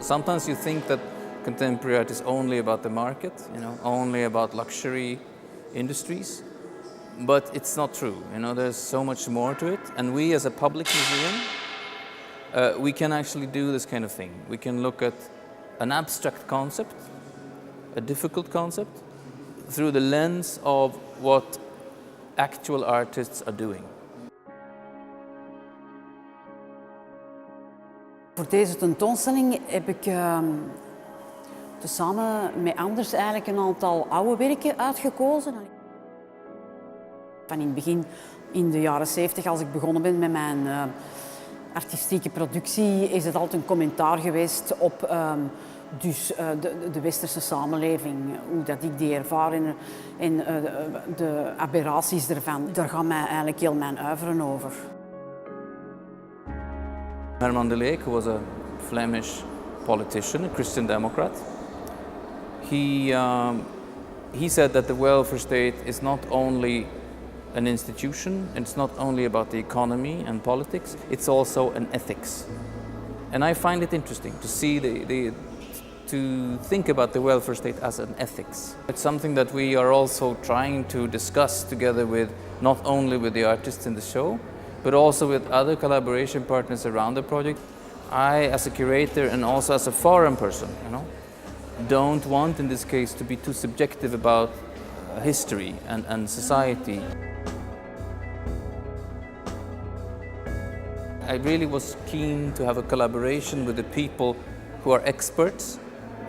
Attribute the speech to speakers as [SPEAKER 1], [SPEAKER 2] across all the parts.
[SPEAKER 1] sometimes you think that contemporary art is only about the market, only about luxury industries, but it's not true. There's so much more to it, and we as a public museum, we can actually do this kind of thing. We can look at an abstract concept, a difficult concept, through the lens of what actual artists are doing.
[SPEAKER 2] Voor deze tentoonstelling heb ik samen met Anders eigenlijk een aantal oude werken uitgekozen. Van in het begin, in de jaren 70, als ik begonnen ben met mijn artistieke productie, is het altijd een commentaar geweest op de westerse samenleving, hoe dat ik die ervaar en de aberraties ervan. Daar gaat mij eigenlijk heel mijn uiveren over.
[SPEAKER 1] Herman Deleeck, who was a Flemish politician, a Christian Democrat, he said that the welfare state is not only an institution, it's not only about the economy and politics, it's also an ethics. And I find it interesting to see to think about the welfare state as an ethics. It's something that we are also trying to discuss together with, not only with the artists in the show, but also with other collaboration partners around the project. I, as a curator and also as a foreign person, don't want in this case to be too subjective about history and society. I really was keen to have a collaboration with the people who are experts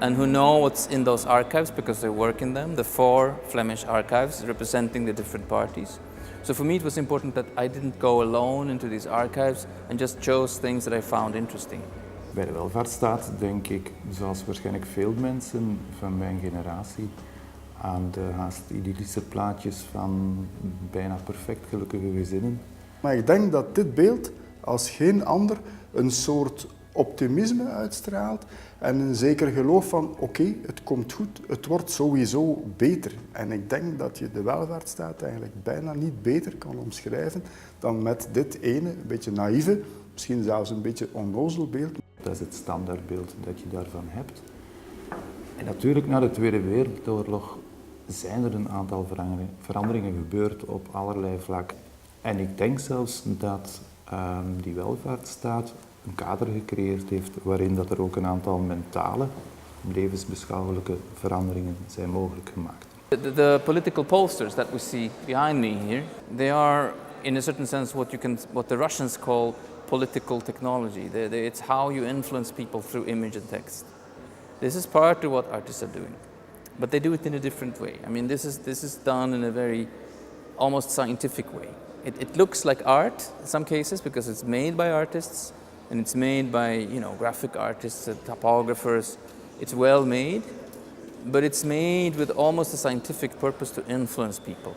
[SPEAKER 1] and who know what's in those archives because they work in them, the 4 Flemish archives representing the different parties. So for me it was important that I didn't go alone into these archives and just chose things that I found interesting.
[SPEAKER 3] Bij de Welvaartsstaat denk ik, zoals waarschijnlijk veel mensen van mijn generatie, aan de haast idyllische plaatjes van bijna perfect gelukkige gezinnen.
[SPEAKER 4] Maar ik denk dat dit beeld als geen ander een soort optimisme uitstraalt en een zeker geloof van oké, het komt goed, het wordt sowieso beter. En ik denk dat je de welvaartsstaat eigenlijk bijna niet beter kan omschrijven dan met dit ene, een beetje naïeve, misschien zelfs een beetje onnozel beeld.
[SPEAKER 3] Dat is het standaardbeeld dat je daarvan hebt. En natuurlijk na de Tweede Wereldoorlog zijn er een aantal veranderingen gebeurd op allerlei vlakken. En ik denk zelfs dat die welvaartsstaat een kader gecreëerd heeft waarin dat er ook een aantal mentale, levensbeschouwelijke veranderingen zijn mogelijk gemaakt.
[SPEAKER 1] The political posters that we see behind me here, they are in a certain sense what the Russians call political technology. It's how you influence people through image and text. This is part of what artists are doing, but they do it in a different way. I mean, this is done in a very almost scientific way. It looks like art in some cases because it's made by artists and it's made by graphic artists, typographers. It's well made, but it's made with almost a scientific purpose to influence people.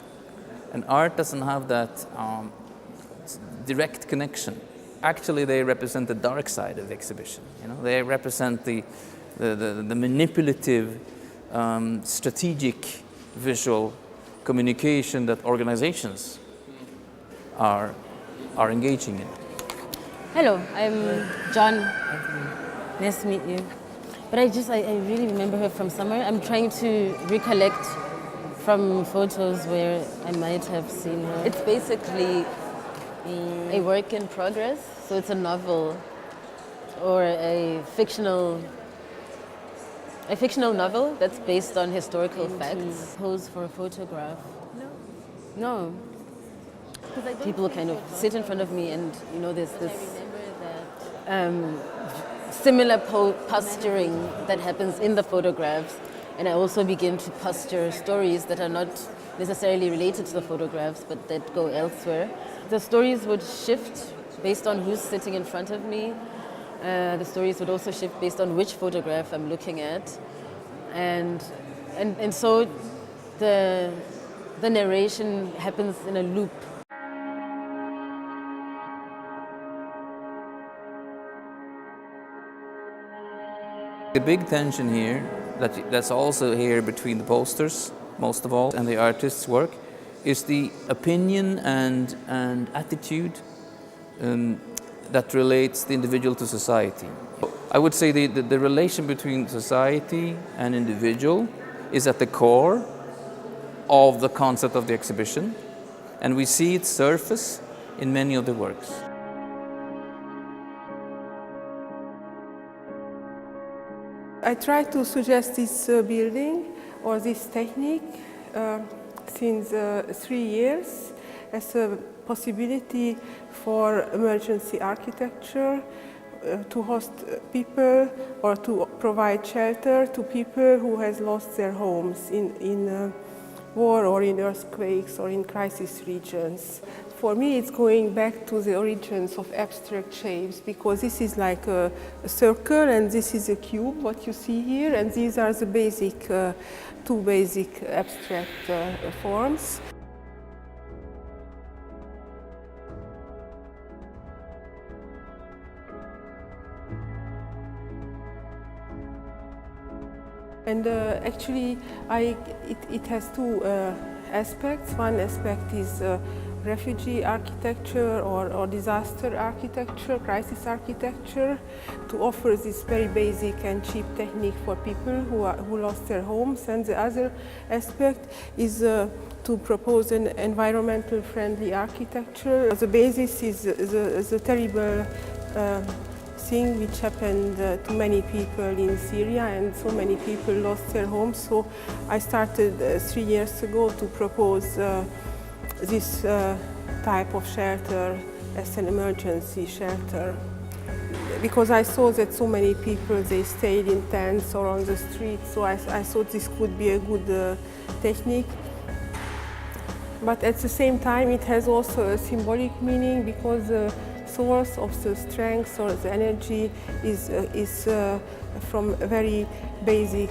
[SPEAKER 1] And art doesn't have that direct connection. Actually, they represent the dark side of the exhibition. They represent the manipulative, strategic visual communication that organizations are engaging in.
[SPEAKER 5] Hello, I'm John. Nice to meet you. But I really remember her from somewhere. I'm trying to recollect from photos where I might have seen her.
[SPEAKER 6] It's basically a work in progress. So it's a novel or a fictional novel that's based on historical facts.
[SPEAKER 5] Pose for a photograph.
[SPEAKER 6] No. People kind of sit in front of me and there's this similar posturing that happens in the photographs, and I also begin to posture stories that are not necessarily related to the photographs but that go elsewhere. The stories would shift based on who's sitting in front of me. The stories would also shift based on which photograph I'm looking at, and so the narration happens in a loop.
[SPEAKER 1] The big tension here, that's also here between the posters, most of all, and the artist's work, is the opinion and attitude that relates the individual to society. I would say the relation between society and individual is at the core of the concept of the exhibition, and we see its surface in many of the works.
[SPEAKER 7] I try to suggest this building or this technique since 3 years as a possibility for emergency architecture to host people or to provide shelter to people who has lost their homes in war or in earthquakes or in crisis regions. For me, it's going back to the origins of abstract shapes, because this is like a circle and this is a cube, what you see here, and these are the basic, two basic abstract forms. And actually, it has two aspects. One aspect is refugee architecture or disaster architecture, crisis architecture, to offer this very basic and cheap technique for people who lost their homes. And the other aspect is to propose an environmental friendly architecture. The basis is the terrible thing which happened to many people in Syria, and so many people lost their homes. So I started 3 years ago to propose this type of shelter as an emergency shelter, because I saw that so many people, they stayed in tents or on the streets, so I thought this could be a good technique. But at the same time, it has also a symbolic meaning, because the source of the strength or the energy is from very basic,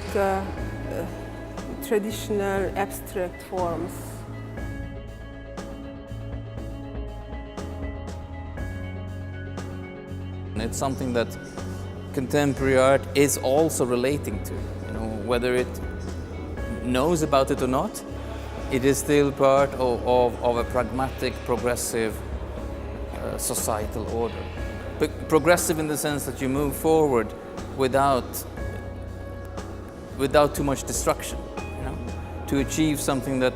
[SPEAKER 7] traditional, abstract forms.
[SPEAKER 1] It's something that contemporary art is also relating to. Whether it knows about it or not, it is still part of a pragmatic, progressive societal order. Progressive in the sense that you move forward without too much destruction, to achieve something that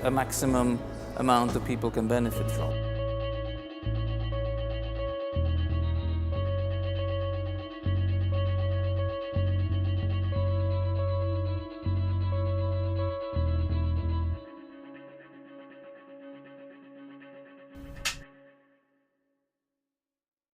[SPEAKER 1] a maximum amount of people can benefit from.